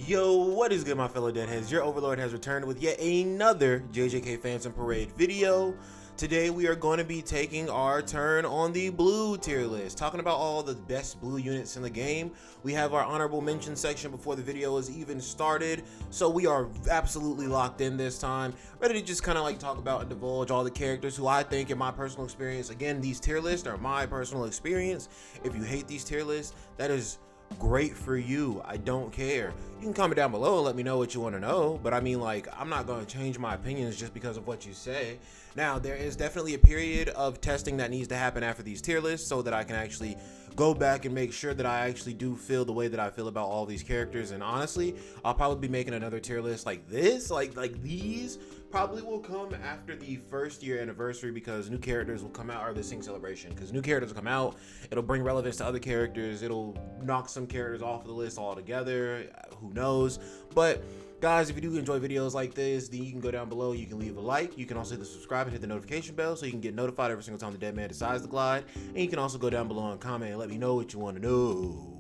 Yo, what is good, my fellow deadheads? Your overlord has returned with yet another JJK Phantom Parade video. Today we are going to be taking our turn on the blue tier list, talking about all the best blue units in the game. We have our honorable mention section before the video is even started, so we are absolutely locked in this time, ready to just kind of like talk about and divulge all the characters who I think, in my personal experience, again, these tier lists are my personal experience. If you hate these tier lists, that is great for you. I don't care. You can comment down below and let me know what you want to know, but I mean, like, I'm not going to change my opinions just because of what you say. Now, there is definitely a period of testing that needs to happen after these tier lists so that I can actually go back and make sure that I actually do feel the way that I feel about all these characters. And honestly, I'll probably be making another tier list like this, like these probably will come after the first year anniversary, because new characters will come out, or the Sing Celebration, because new characters will come out. It'll bring relevance to other characters. It'll knock some characters off of the list altogether. Who knows? But guys, if you do enjoy videos like this, then you can go down below, you can leave a like, you can also hit the subscribe and hit the notification bell so you can get notified every single time the dead man decides to glide. And you can also go down below and comment and let me know what you want to know.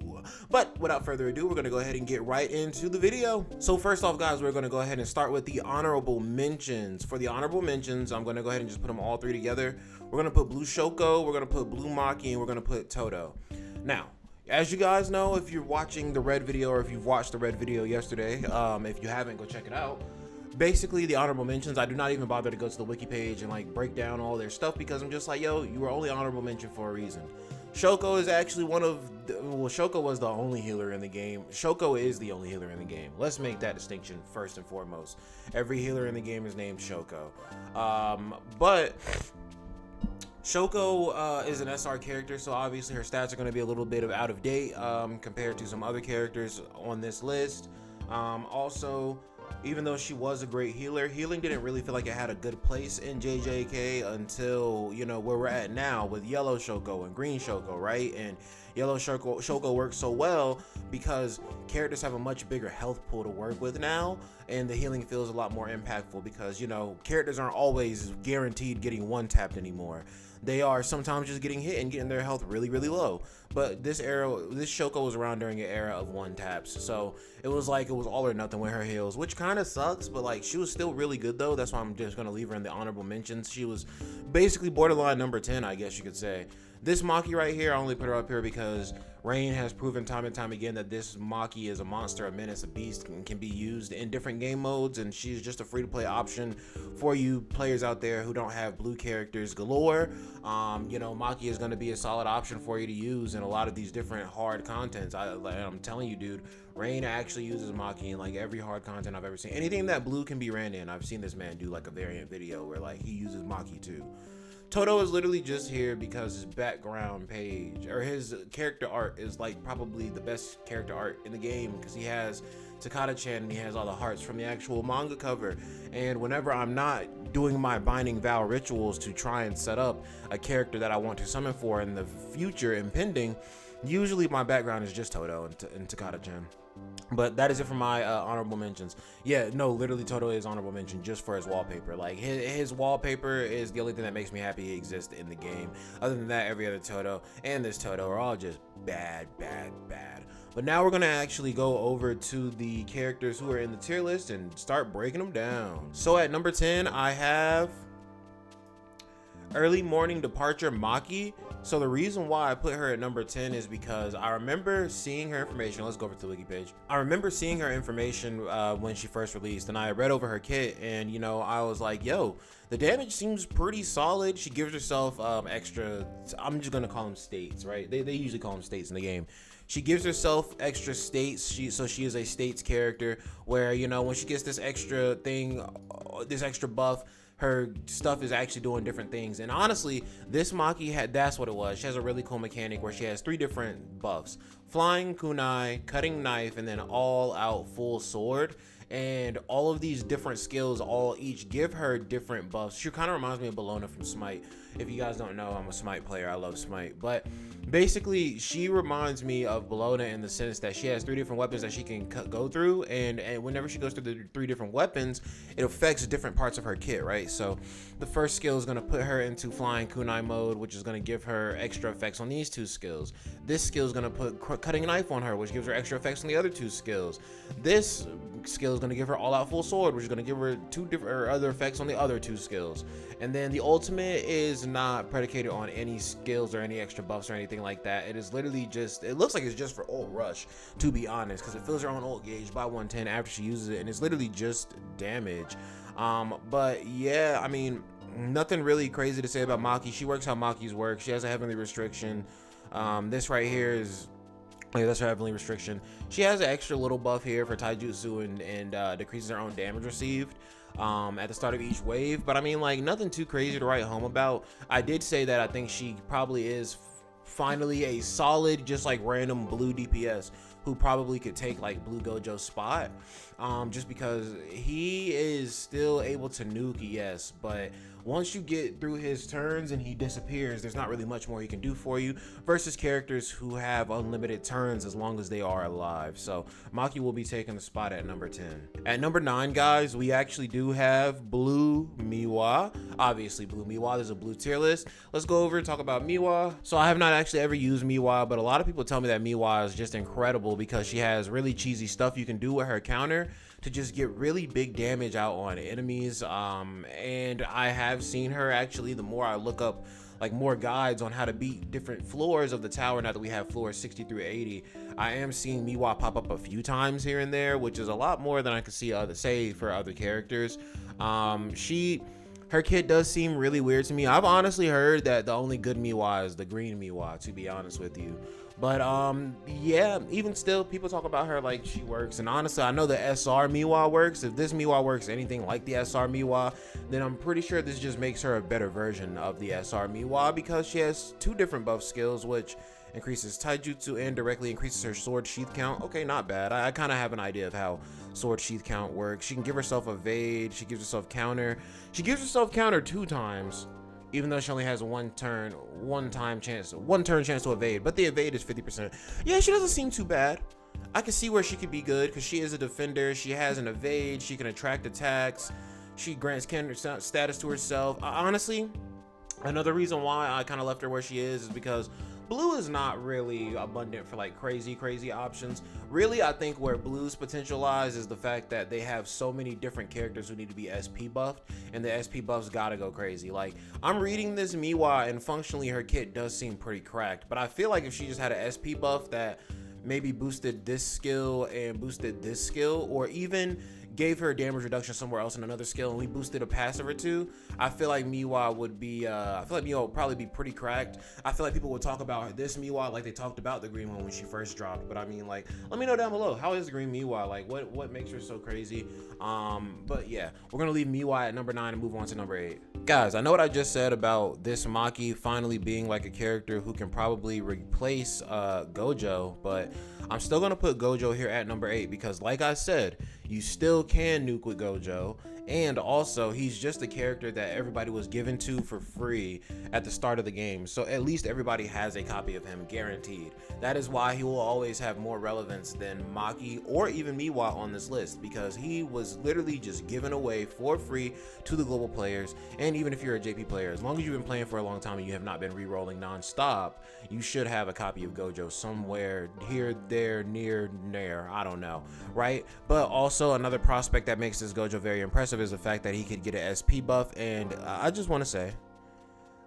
But without further ado, we're going to go ahead and get right into the video. So first off, guys, we're going to go ahead and start with the honorable mentions. For the honorable mentions, I'm going to go ahead and just put them all three together. We're going to put Blue Shoko, we're going to put Blue Maki, and we're going to put Toto. Now, as you guys know, if you're watching the red video, or if you've watched the red video yesterday, if you haven't, go check it out. Basically, the honorable mentions, I do not even bother to go to the wiki page and like break down all their stuff, because I'm just like, yo, you were only honorable mention for a reason. Shoko is actually one of the, well, Shoko was the only healer in the game. Shoko is the only healer in the game. Let's make that distinction first and foremost. Every healer in the game is named Shoko. But Shoko is an SR character, so obviously her stats are going to be a little bit out of date compared to some other characters on this list. Also, even though she was a great healer, healing didn't really feel like it had a good place in JJK until, you know, where we're at now with yellow Shoko and green Shoko, right? And yellow Shoko works so well because characters have a much bigger health pool to work with now, and the healing feels a lot more impactful because, you know, characters aren't always guaranteed getting one-tapped anymore. They are sometimes just getting hit and getting their health really, really low. But this Shoko was around during an era of one taps, so it was like it was all or nothing with her heals, which kind of sucks, but like she was still really good though. That's why I'm just gonna leave her in the honorable mentions. She was basically borderline number 10, I guess you could say. This Maki right here, I only put her up here because Rain has proven time and time again that this Maki is a monster, a menace, a beast, and can be used in different game modes, and she's just a free-to-play option for you players out there who don't have blue characters galore. You know, Maki is going to be a solid option for you to use in a lot of these different hard contents. I'm telling you, dude, Rain actually uses Maki in like every hard content I've ever seen. Anything that blue can be ran in, I've seen this man do like a variant video where like he uses Maki too. Toto is literally just here because his background page, or his character art, is like probably the best character art in the game, because he has Takata-chan and he has all the hearts from the actual manga cover. And whenever I'm not doing my binding vow rituals to try and set up a character that I want to summon for in the future impending, usually my background is just Toto and Takata-chan. But that is it for my honorable mentions. Yeah, no, literally Toto is honorable mention just for his wallpaper. Like his wallpaper is the only thing that makes me happy he exists in the game. Other than that, every other Toto and this Toto are all just bad. But now we're gonna actually go over to the characters who are in the tier list and start breaking them down. So at number 10, I have Early Morning Departure Maki. So the reason why I put her at number 10 is because I remember seeing her information. Let's go over to the wiki page. I remember seeing her information when she first released, and I read over her kit, and you know, I was like, yo, the damage seems pretty solid. She gives herself extra, I'm just gonna call them states, right? They usually call them states in the game. She gives herself extra states, so she is a states character where, you know, when she gets this extra thing, this extra buff, her stuff is actually doing different things. And honestly, this Maki that's what it was. She has a really cool mechanic where she has 3 different buffs: flying kunai, cutting knife, and then all out full sword. And all of these different skills each give her different buffs. She kind of reminds me of Bellona from Smite. If you guys don't know, I'm a Smite player. I love Smite. But basically she reminds me of Bologna in the sense that she has 3 different weapons that she can go through, and whenever she goes through the 3 different weapons, it affects different parts of her kit, right? So the first skill is going to put her into flying kunai mode, which is going to give her extra effects on these 2 skills. This skill is going to put cutting knife on her, which gives her extra effects on the other 2 skills. This skill is going to give her all out full sword, which is going to give her 2 different or other effects on the other 2 skills. And then the ultimate is not predicated on any skills or any extra buffs or anything like that. It is literally just, it looks like it's just for ult rush, to be honest, because it fills her own ult gauge by 110 after she uses it, and it's literally just damage. But yeah, I mean, nothing really crazy to say about Maki. She works how Maki's work. She has a heavenly restriction. This right here is, yeah, that's her heavenly restriction. She has an extra little buff here for taijutsu and decreases her own damage received at the start of each wave. But I mean, like, nothing too crazy to write home about. I did say that I think she probably is finally a solid, just like random blue DPS who probably could take like Blue Gojo's spot, just because he is still able to nuke, yes, but once you get through his turns and he disappears, there's not really much more he can do for you versus characters who have unlimited turns as long as they are alive. So Maki will be taking the spot at number 10. At number 9, guys, we actually do have Blue Miwa. Obviously Blue Miwa, there's a blue tier list. Let's go over and talk about Miwa. So I have not actually ever used Miwa, but a lot of people tell me that Miwa is just incredible because she has really cheesy stuff you can do with her counter to just get really big damage out on enemies. And I have seen her actually, the more I look up like more guides on how to beat different floors of the tower, now that we have floors 60 through 80, I am seeing Miwa pop up a few times here and there, which is a lot more than I could see say for other characters. Her kit does seem really weird to me. I've honestly heard that the only good Miwa is the green Miwa, to be honest with you. But yeah, even still, people talk about her like she works, and honestly, I know the SR Miwa works. If this Miwa works anything like the SR Miwa, then I'm pretty sure this just makes her a better version of the SR Miwa, because she has 2 different buff skills, which increases taijutsu and directly increases her sword sheath count. Okay, not bad. I kind of have an idea of how sword sheath count works. She can give herself evade, she gives herself counter. She gives herself counter 2 times, even though she only has one turn chance to evade, but the evade is 50%. Yeah, she doesn't seem too bad. I can see where she could be good because she is a defender. She has an evade, she can attract attacks, she grants counter status to herself. Honestly, another reason why I kind of left her where she is because blue is not really abundant for like crazy options. Really, I think where blue's potential lies is the fact that they have so many different characters who need to be SP buffed, and the SP buffs gotta go crazy. Like, I'm reading this Miwa and functionally her kit does seem pretty cracked, but I feel like if she just had an SP buff that maybe boosted this skill and boosted this skill, or even gave her damage reduction somewhere else in another skill, and we boosted a passive or 2, I feel like Miwa would be would probably be pretty cracked. I feel like people would talk about this Miwa like they talked about the green one when she first dropped. But I mean, like, let me know down below, how is the green Miwa? Like, what makes her so crazy? But yeah, we're gonna leave Miwa at number 9 and move on to number 8. Guys, I know what I just said about this Maki finally being like a character who can probably replace Gojo, but I'm still gonna put Gojo here at number 8 because, like I said, you still can nuke with Gojo, and also he's just a character that everybody was given to for free at the start of the game, so at least everybody has a copy of him guaranteed. That is why he will always have more relevance than Maki or even Miwa on this list, because he was literally just given away for free to the global players. And even if you're a JP player, as long as you've been playing for a long time and you have not been re-rolling non-stop, you should have a copy of Gojo somewhere here, there, near, I don't know, right? But also another prospect that makes this Gojo very impressive is the fact that he could get an SP buff, and I just want to say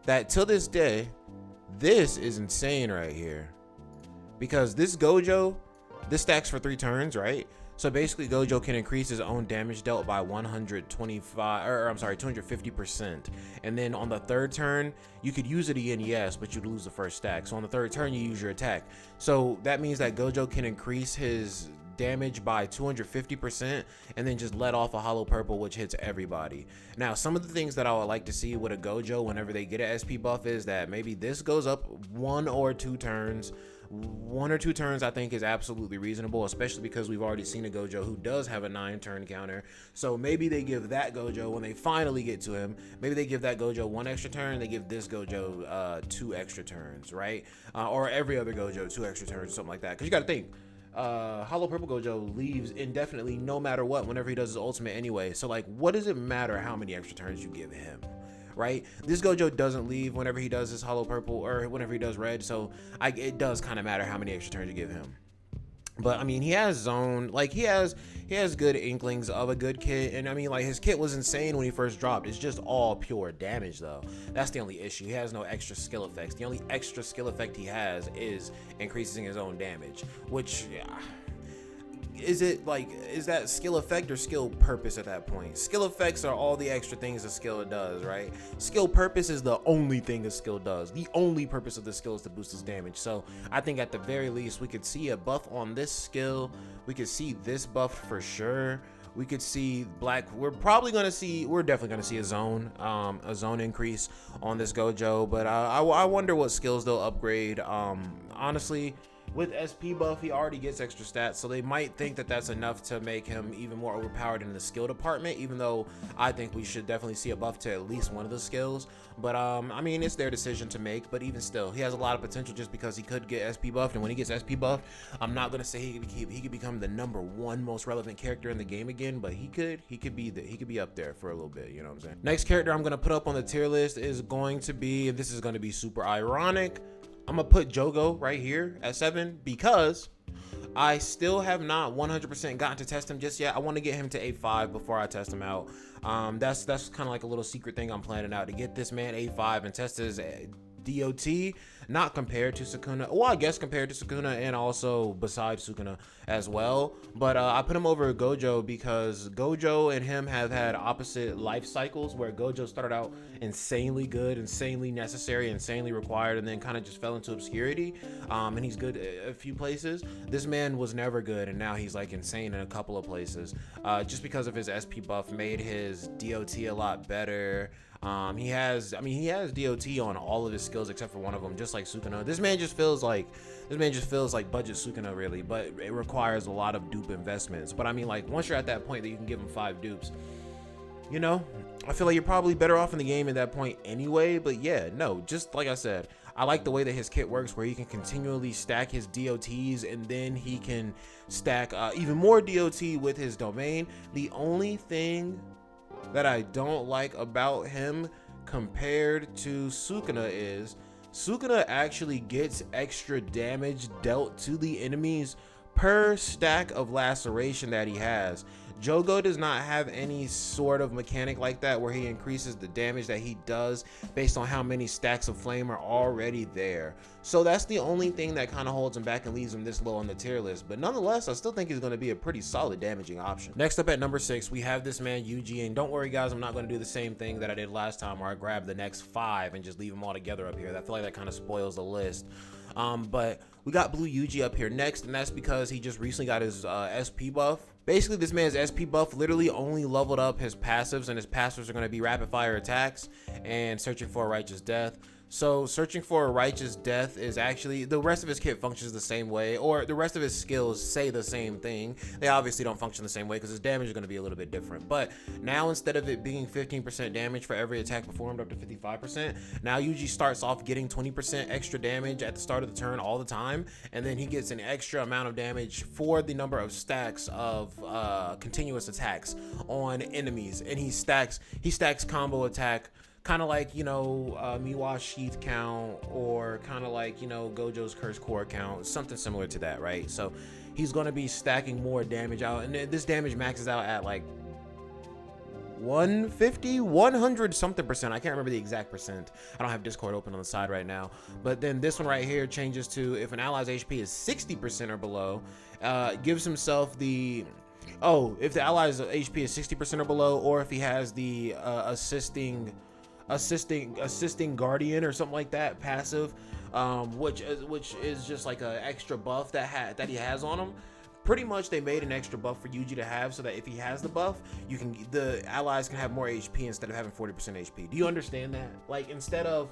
that till this day, this is insane right here, because this Gojo, this stacks for 3 turns, right? So basically Gojo can increase his own damage dealt by 250%, and then on the 3rd turn you could use it again, yes, but you'd lose the first stack. So on the 3rd turn you use your attack, so that means that Gojo can increase his damage by 250% and then just let off a hollow purple, which hits everybody. Now, some of the things that I would like to see with a Gojo whenever they get an SP buff is that maybe this goes up 1 or 2 turns, 1 or 2 turns I think is absolutely reasonable, especially because we've already seen a Gojo who does have a 9-turn counter. So maybe they give that Gojo, when they finally get to him, maybe they give that Gojo 1 extra turn, they give this Gojo 2 extra turns, right? Or every other Gojo 2 extra turns, something like that. Because you got to think, Hollow Purple Gojo leaves indefinitely no matter what whenever he does his ultimate anyway. So like, what does it matter how many extra turns you give him? Right, this Gojo doesn't leave whenever he does his Hollow Purple or whenever he does red, so it does kind of matter how many extra turns you give him. But I mean, he has zone, like he has good inklings of a good kit, and I mean, like, his kit was insane when he first dropped. It's just all pure damage though. That's the only issue. He has no extra skill effects. The only extra skill effect he has is increasing his own damage, which, is that skill effect or skill purpose at that point? Skill effects are all the extra things a skill does, right? Skill purpose is the only thing a skill does. The only purpose of the skill is to boost his damage. So I think at the very least we could see a buff on this skill. We could see this buff for sure. We could see black. We're definitely gonna see a zone increase on this Gojo. But I wonder what skills they'll upgrade. Honestly, with SP buff, he already gets extra stats, so they might think that that's enough to make him even more overpowered in the skill department, even though I think we should definitely see a buff to at least one of the skills. But I mean, it's their decision to make, but even still, he has a lot of potential just because he could get SP buffed, and when he gets SP buffed, I'm not gonna say he could become the #1 most relevant character in the game again, but he could be up there for a little bit, you know what I'm saying? Next character I'm gonna put up on the tier list is going to be, and this is gonna be super ironic, I'm gonna put Jogo right here at 7 because I still have not 100% gotten to test him just yet. I want to get him to A5 before I test him out. That's kind of like a little secret thing I'm planning out, to get this man A5 and test his DOT, not compared to Sukuna. Well, I guess compared to Sukuna and also besides Sukuna as well. But I put him over Gojo because Gojo and him have had opposite life cycles, where Gojo started out insanely good, insanely necessary, insanely required, and then kind of just fell into obscurity. And he's good a few places. This man was never good, and now he's like insane in a couple of places. Just because of his SP buff made his DOT a lot better. He has DOT on all of his skills except for one of them, just like Sukuna. This man just feels like budget Sukuna, really, but it requires a lot of dupe investments. But I mean, like, once you're at that point that you can give him 5 dupes, you know, I feel like you're probably better off in the game at that point anyway. But yeah, no, just like I said, I like the way that his kit works, where he can continually stack his DOTs, and then he can stack even more DOT with his domain. The only thing that I don't like about him compared to Sukuna is Sukuna actually gets extra damage dealt to the enemies per stack of laceration that he has. Jogo does not have any sort of mechanic like that, where he increases the damage that he does based on how many stacks of flame are already there. So that's the only thing that kind of holds him back and leaves him this low on the tier list. But nonetheless, I still think he's going to be a pretty solid damaging option. Next up at number 6, we have this man Yuji. And don't worry guys, I'm not going to do the same thing that I did last time, where I grabbed the next 5 and just leave them all together up here. I feel like that kind of spoils the list. But we got Blue Yuji up here next, and that's because he just recently got his SP buff. Basically, this man's SP buff literally only leveled up his passives, and his passives are going to be rapid fire attacks and searching for a righteous death. So searching for a righteous death is actually, the rest of his kit functions the same way, or the rest of his skills say the same thing. They obviously don't function the same way because his damage is going to be a little bit different. But now, instead of it being 15% damage for every attack performed up to 55%, now Yuji starts off getting 20% extra damage at the start of the turn all the time, and then he gets an extra amount of damage for the number of stacks of continuous attacks on enemies. And he stacks combo attack, kind of like, you know, Miwa's Sheath count, or kind of like, you know, Gojo's Curse Core count, something similar to that, right? So he's going to be stacking more damage out, and this damage maxes out at like 150, 100 something percent. I can't remember the exact percent. I don't have Discord open on the side right now. But then this one right here changes to, if an ally's HP is 60% or below, gives himself the, if the ally's HP is 60% or below, or if he has the assisting guardian or something like that passive, which is just like an extra buff that he has on him. Pretty much they made an extra buff for Yuji to have, so that if he has the buff, the allies can have more HP instead of having 40% HP. Do you understand that? Like, instead of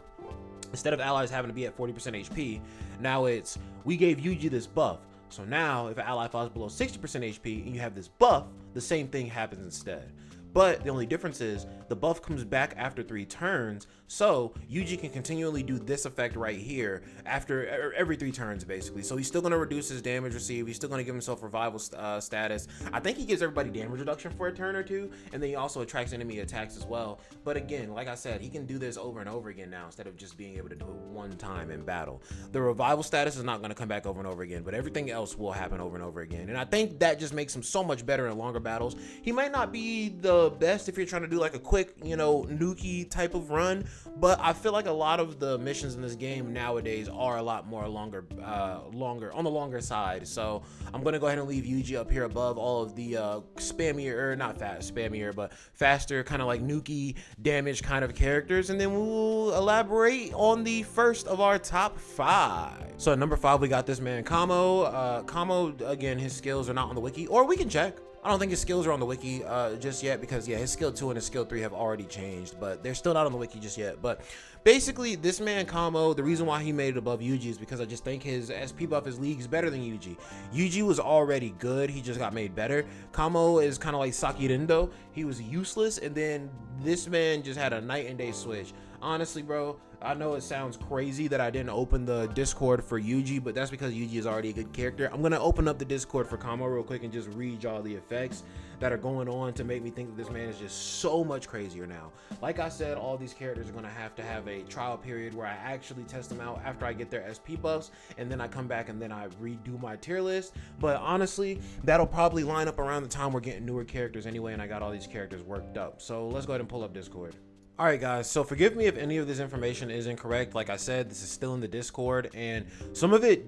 Instead of allies having to be at 40% HP, now it's, we gave Yuji this buff. So now if an ally falls below 60% HP and you have this buff, the same thing happens instead. But the only difference is the buff comes back after 3 turns, so Yuji can continually do this effect right here after every 3 turns basically. So he's still going to reduce his damage received, he's still going to give himself revival status. I think he gives everybody damage reduction for a turn or 2, and then he also attracts enemy attacks as well. But again, like I said, he can do this over and over again now instead of just being able to do it one time in battle. The revival status is not going to come back over and over again, but everything else will happen over and over again. And I think that just makes him so much better in longer battles. He might not be the best if you're trying to do like a quick, you know, nuki type of run, but I feel like a lot of the missions in this game nowadays are a lot more longer on the longer side. So I'm gonna go ahead and leave Yuji up here above all of the spammier, or not fast spammier, but faster kind of like nuki damage kind of characters, and then we'll elaborate on the first of our top 5. So at number 5 we got this man Kamo. Kamo, again, his skills are not on the wiki, or we can check. I don't think his skills are on the wiki just yet, because yeah, his skill 2 and his skill 3 have already changed, but they're still not on the wiki just yet. But basically, this man Kamo, the reason why he made it above Yuji is because I just think his SP buff is leagues better than Yuji. Yuji was already good, he just got made better. Kamo is kind of like Sakirendo. He was useless, and then this man just had a night and day switch. Honestly, bro, I know it sounds crazy that I didn't open the Discord for Yuji, but that's because Yuji is already a good character. I'm gonna open up the Discord for Kamo real quick and just read y'all the effects that are going on to make me think that this man is just so much crazier now. Like I said, all these characters are gonna have to have a trial period where I actually test them out after I get their SP buffs, and then I come back and then I redo my tier list. But honestly, that'll probably line up around the time we're getting newer characters anyway, and I got all these characters worked up. So let's go ahead and pull up Discord. All right, guys, so forgive me if any of this information is incorrect. Like I said, this is still in the Discord, and some of it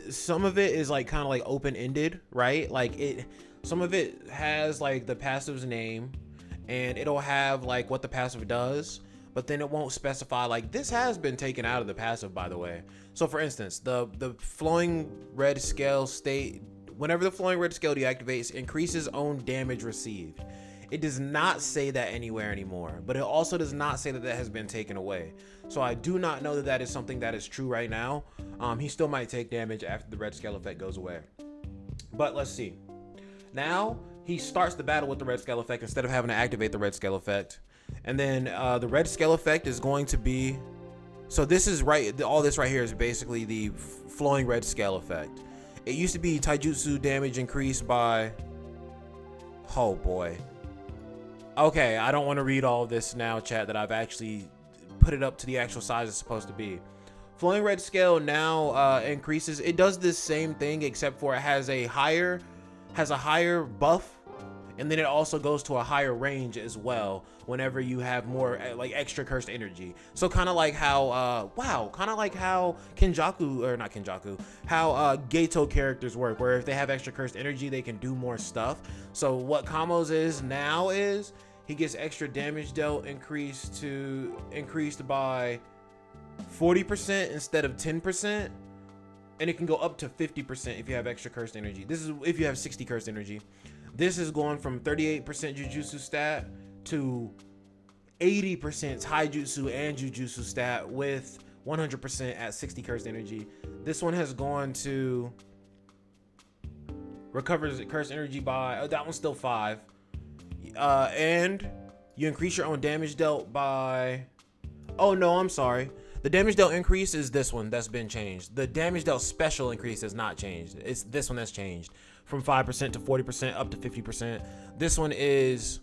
is like kind of like open-ended, right? Like some of it has like the passive's name, and it'll have like what the passive does, but then it won't specify. Like, this has been taken out of the passive, by the way. So for instance, the flowing red scale state, whenever the flowing red scale deactivates, increases own damage received. It does not say that anywhere anymore, but it also does not say that that has been taken away. So I do not know that that is something that is true right now. He still might take damage after the red scale effect goes away. But let's see. Now he starts the battle with the red scale effect instead of having to activate the red scale effect. And then the red scale effect is going to be, so this is right, all this right here is basically the flowing red scale effect. It used to be taijutsu damage increased by, oh boy. Okay, I don't want to read all of this now, chat, that I've actually put it up to the actual size it's supposed to be. Flowing red scale now increases. It does this same thing, except for it has a higher buff, and then it also goes to a higher range as well whenever you have more like extra cursed energy. So kind of like how Kenjaku, or not Kenjaku, how Gato characters work, where if they have extra cursed energy they can do more stuff. So what Kamo's is now is he gets extra damage dealt increased by 40% instead of 10%, and it can go up to 50% if you have extra cursed energy. This is if you have 60 cursed energy. This is going from 38% Jujutsu stat to 80% Taijutsu and Jujutsu stat with 100% at 60 cursed energy. This one has gone to recovers cursed energy by, that one's still 5. And you increase your own damage dealt by, oh no, I'm sorry. The damage dealt increase is this one that's been changed. The damage dealt special increase has not changed. It's this one that's changed from 5% to 40% up to 50%. This one is,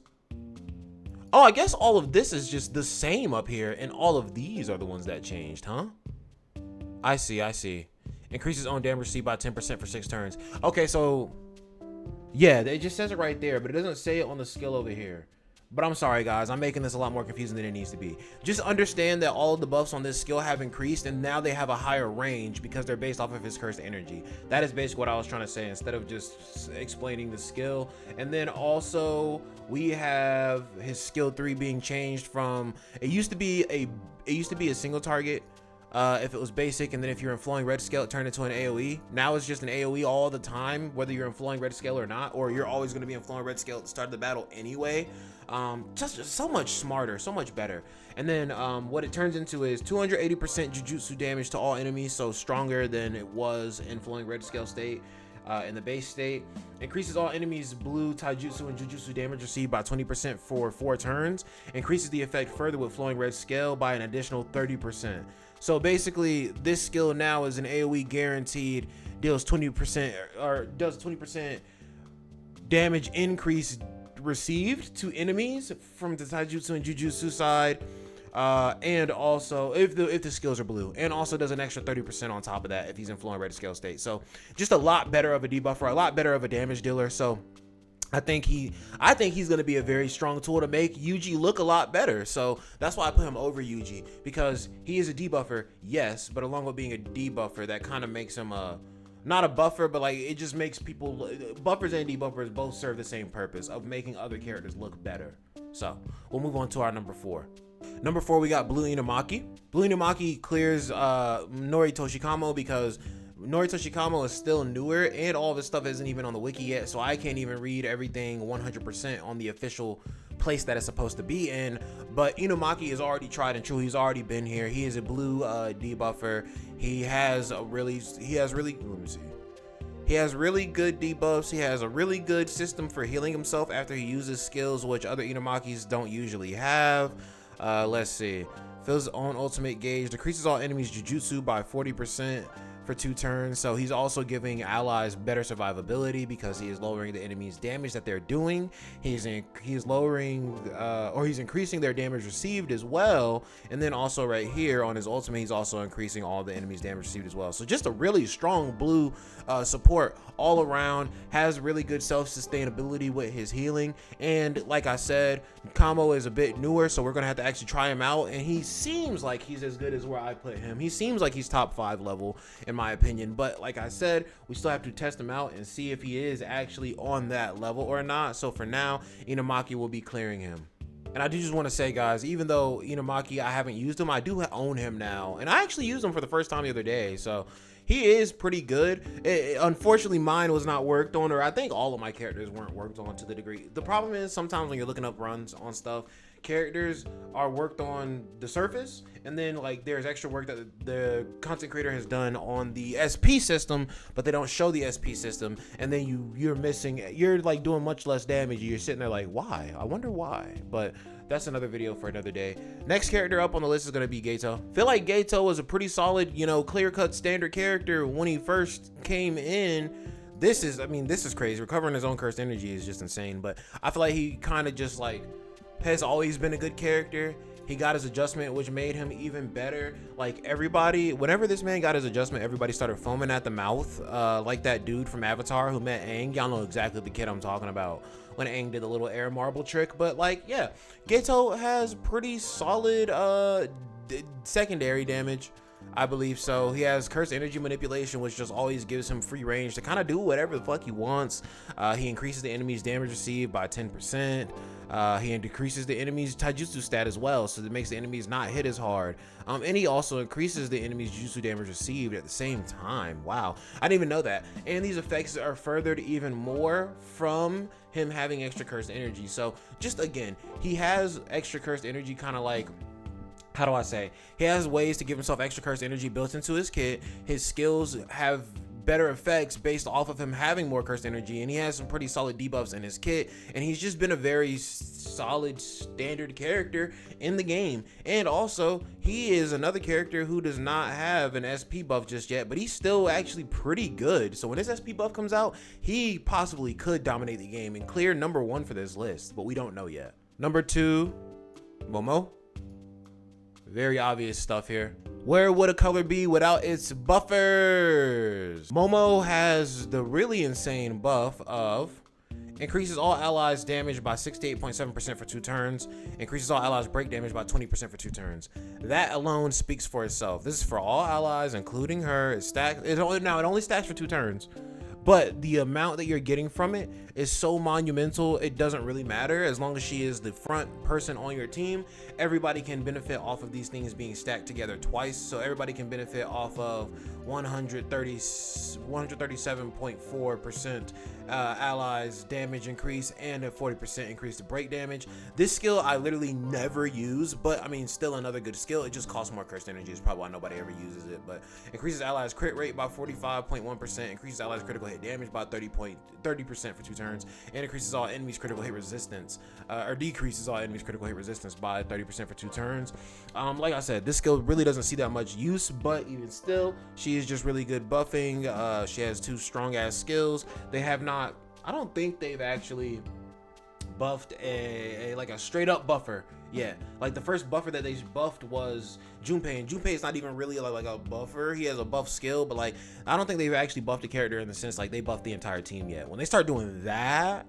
oh, I guess all of this is just the same up here, and all of these are the ones that changed, huh? I see. Increases own damage received by 10% for 6 turns. Okay, so yeah, it just says it right there, but it doesn't say it on the skill over here. But I'm sorry, guys, I'm making this a lot more confusing than it needs to be. Just understand that all of the buffs on this skill have increased, and now they have a higher range because they're based off of his cursed energy. That is basically what I was trying to say instead of just explaining the skill. And then also we have his skill 3 being changed from, it used to be a single target if it was basic, and then if you're in flowing red scale, it turned into an AoE. Now it's just an AoE all the time, whether you're in flowing red scale or not, or you're always going to be in flowing red scale at the start of the battle anyway. Just so much smarter, so much better. And then what it turns into is 280% jujutsu damage to all enemies, so stronger than it was in flowing red scale state. In the base state, increases all enemies blue taijutsu and jujutsu damage received by 20% for 4 turns, increases the effect further with flowing red scale by an additional 30%. So basically this skill now is an AoE guaranteed, deals 20% or does 20% damage increase received to enemies from the taijutsu and jujutsu side, and also if the skills are blue, and also does an extra 30% on top of that if he's in flowing red scale state. So just a lot better of a debuffer, a lot better of a damage dealer. So I think he's going to be a very strong tool to make Yuji look a lot better. So that's why I put him over Yuji, because he is a debuffer, yes, but along with being a debuffer, that kind of makes him not a buffer, but like it just makes people, buffers and debuffers both serve the same purpose of making other characters look better. So we'll move on to our number 4. Number 4, we got Blue Inumaki. Blue Inumaki clears Nori Toshikamo, because Nori Toshikamo is still newer and all of his stuff isn't even on the wiki yet, so I can't even read everything 100% on the official place that it's supposed to be in. But Inumaki is already tried and true. He's already been here. He is a blue debuffer. He has really good debuffs. He has a really good system for healing himself after he uses skills, which other Inumakis don't usually have. Let's see. Fills his own ultimate gauge, decreases all enemies jujutsu by 40% for 2 turns. So he's also giving allies better survivability because he is lowering the enemy's damage that they're doing. He's lowering or he's increasing their damage received as well. And then also right here on his ultimate, he's also increasing all the enemy's damage received as well. So just a really strong blue support all around. Has really good self-sustainability with his healing. And like I said, Kamo is a bit newer, so we're gonna have to actually try him out, and he seems like he's as good as where I put him. He seems like he's top 5 level in my opinion, but like I said, we still have to test him out and see if he is actually on that level or not. So for now, Inumaki will be clearing him. And I do just want to say, guys, even though Inumaki, I haven't used him, I do own him now, and I actually used him for the first time the other day, so he is pretty good. Unfortunately, mine was not worked on, or I think all of my characters weren't worked on to the degree. The problem is sometimes when you're looking up runs on stuff, characters are worked on the surface, and then like there's extra work that the content creator has done on the SP system, but they don't show the SP system, and then you're like doing much less damage. You're sitting there like, why? I wonder why. But that's another video for another day. Next character up on the list is going to be Geto. Feel like Geto was a pretty solid, clear-cut standard character when he first came in. This is crazy. Recovering his own cursed energy is just insane, but I feel like he kind of just like has always been a good character. He got his adjustment, which made him even better. Like everybody, whenever this man got his adjustment, everybody started foaming at the mouth, like that dude from Avatar who met Aang. Y'all know exactly the kid I'm talking about when Aang did the little air marble trick. But like, yeah, Geto has pretty solid secondary damage, I believe. So he has cursed energy manipulation, which just always gives him free range to kind of do whatever the fuck he wants. He increases the enemy's damage received by 10%. He decreases the enemy's taijutsu stat as well, so that makes the enemies not hit as hard. And he also increases the enemy's jutsu damage received at the same time. Wow, I didn't even know that. And these effects are furthered even more from him having extra cursed energy. So just again, he has extra cursed energy, kind of like, how do I say? He has ways to give himself extra cursed energy built into his kit. His skills have better effects based off of him having more cursed energy, and he has some pretty solid debuffs in his kit, and he's just been a very solid standard character in the game. And also, he is another character who does not have an SP buff just yet, but he's still actually pretty good. So when his SP buff comes out, he possibly could dominate the game and clear number 1 for this list, but we don't know yet. Number 2, Momo. Very obvious stuff here. Where would a color be without its buffers? Momo has the really insane buff of increases all allies damage by 68.7% for 2 turns, increases all allies break damage by 20% for 2 turns. That alone speaks for itself. This is for all allies, including her. It only stacks for 2 turns, but the amount that you're getting from it is so monumental, it doesn't really matter. As long as she is the front person on your team, everybody can benefit off of these things being stacked together twice. So everybody can benefit off of 137.4% allies damage increase and a 40% increase to break damage. This skill I literally never use, but I mean, still another good skill. It just costs more cursed energy. It's probably why nobody ever uses it, but increases allies crit rate by 45.1%, increases allies critical hit damage by 30% for 2 turns, and increases all enemies critical hit resistance, or decreases all enemies critical hit resistance by 30% for 2 turns. Like I said, this skill really doesn't see that much use, but even still, she is just really good buffing. She has 2 strong ass skills. They have not, I don't think they've actually buffed a like a straight up buffer. Yeah, like the first buffer that they buffed was Junpei, and Junpei is not even really like a buffer. He has a buff skill, but like I don't think they've actually buffed a character in the sense like they buffed the entire team yet. When they start doing that,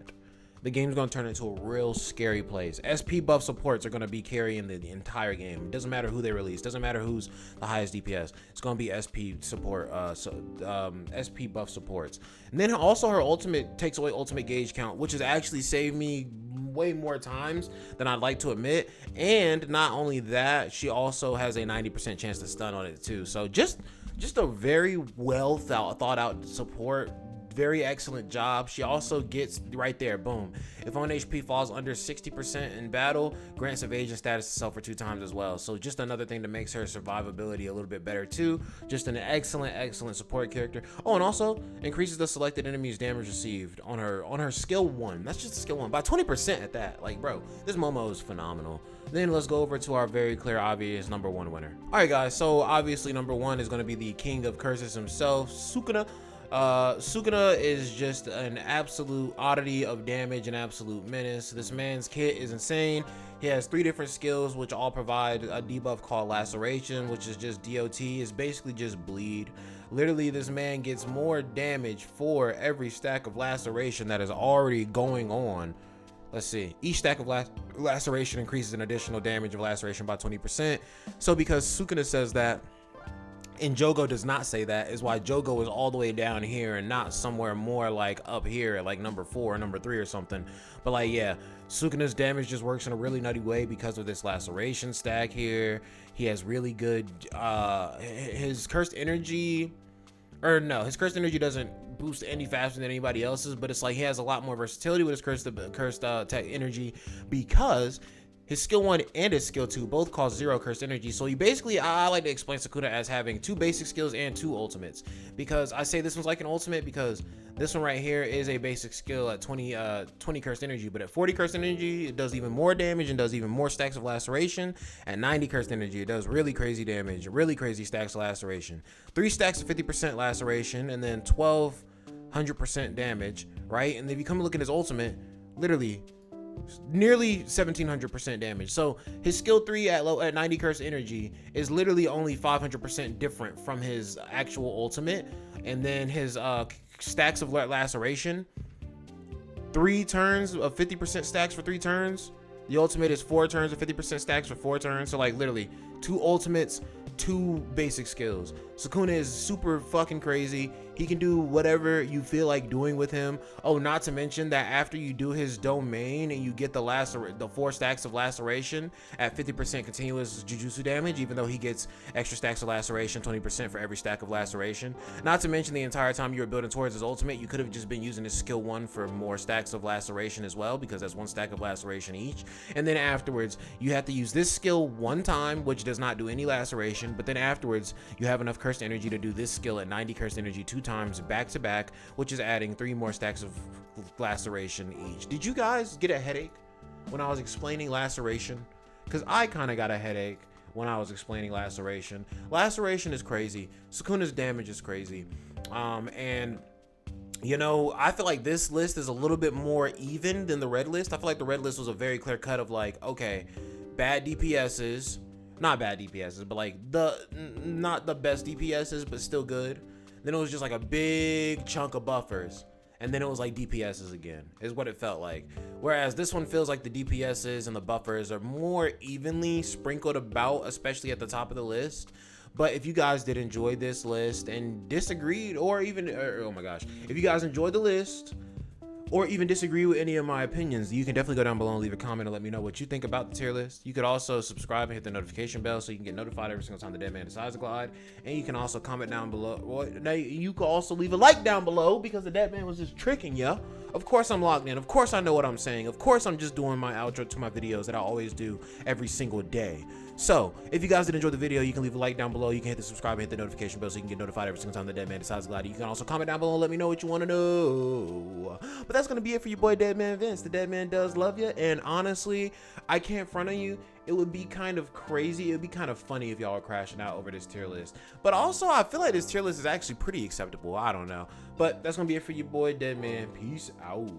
the game's gonna turn into a real scary place. SP buff supports are gonna be carrying the entire game. It doesn't matter who they release, doesn't matter who's the highest DPS. It's gonna be SP support, SP buff supports. And then also her ultimate takes away ultimate gauge count, which has actually saved me way more times than I'd like to admit. And not only that, she also has a 90% chance to stun on it too. So just a very well thought out support. Very excellent job. She also gets right there, boom, if own HP falls under 60% in battle, grants evasion status to self for 2 times as well. So just another thing that makes her survivability a little bit better too. Just an excellent support character. Oh, and also increases the selected enemy's damage received on her skill 1. That's just a skill 1 by 20% at that. Like, bro, this Momo is phenomenal. Then let's go over to our very clear obvious number 1 winner. All right guys, so obviously number 1 is going to be the king of curses himself, Sukuna. Sukuna is just an absolute oddity of damage, an absolute menace. This man's kit is insane. He has 3 different skills which all provide a debuff called laceration, which is just DOT. It's basically just bleed. Literally, this man gets more damage for every stack of laceration that is already going on. Let's see, each stack of laceration increases an additional damage of laceration by 20%. So because Sukuna says that, and Jogo does not say that, is why Jogo is all the way down here and not somewhere more like up here, like number 4 or number 3 or something. But like, yeah, Sukuna's damage just works in a really nutty way because of this laceration stack here. He has really good, his cursed energy, or no, his cursed energy doesn't boost any faster than anybody else's, but it's like he has a lot more versatility with his cursed tech energy because his skill 1 and his skill 2 both cost 0 cursed energy. So you basically, I like to explain Sukuna as having 2 basic skills and 2 ultimates. Because I say this one's like an ultimate because this one right here is a basic skill at 20 cursed energy. But at 40 cursed energy, it does even more damage and does even more stacks of laceration. At 90 cursed energy, it does really crazy damage, really crazy stacks of laceration. 3 stacks of 50% laceration and then 1,200% damage, right? And if you come look at his ultimate, literally nearly 1,700% damage. So his skill 3 at 90 cursed energy is literally only 500% different from his actual ultimate. And then his stacks of laceration, 3 turns of 50% stacks for 3 turns. The ultimate is 4 turns of 50% stacks for 4 turns. So like literally 2 ultimates, 2 basic skills. Sukuna is super fucking crazy. He can do whatever you feel like doing with him. Oh, not to mention that after you do his domain and you get the 4 stacks of laceration at 50% continuous jujutsu damage, even though he gets extra stacks of laceration, 20% for every stack of laceration. Not to mention the entire time you were building towards his ultimate, you could have just been using his skill 1 for more stacks of laceration as well, because that's 1 stack of laceration each. And then afterwards, you have to use this skill 1 time, which does not do any laceration, but then afterwards, you have enough cursed energy to do this skill at 90 cursed energy 2 times back to back, which is adding 3 more stacks of laceration each. Did you guys get a headache when I was explaining laceration? Because I kind of got a headache when I was explaining laceration. Laceration is crazy. Sukuna's damage is crazy. And you know, I feel like this list is a little bit more even than the red list. I feel like the red list was a very clear cut of like, okay, bad DPSs, not bad DPSs, but like not the best DPSs, but still good. Then it was just like a big chunk of buffers, and then it was like DPSs again, is what it felt like. Whereas this one feels like the DPSs and the buffers are more evenly sprinkled about, especially at the top of the list. But if you guys did enjoy this list and disagreed, or even, oh my gosh, if you guys enjoyed the list or even disagree with any of my opinions, you can definitely go down below and leave a comment and let me know what you think about the tier list. You could also subscribe and hit the notification bell so you can get notified every single time the dead man decides to glide. And you can also comment down below. Well, now you can also leave a like down below because the dead man was just tricking ya. Of course I'm logged in. Of course I know what I'm saying. Of course I'm just doing my outro to my videos that I always do every single day. So, if you guys did enjoy the video, you can leave a like down below. You can hit the subscribe and hit the notification bell so you can get notified every single time the dead man decides to glide. You can also comment down below and let me know what you want to know. But that's going to be it for your boy, Deadman Vince. The dead man does love you. And honestly, I can't front on you. It would be kind of crazy. It would be kind of funny if y'all were crashing out over this tier list. But also, I feel like this tier list is actually pretty acceptable. I don't know. But that's going to be it for your boy, Deadman. Peace out.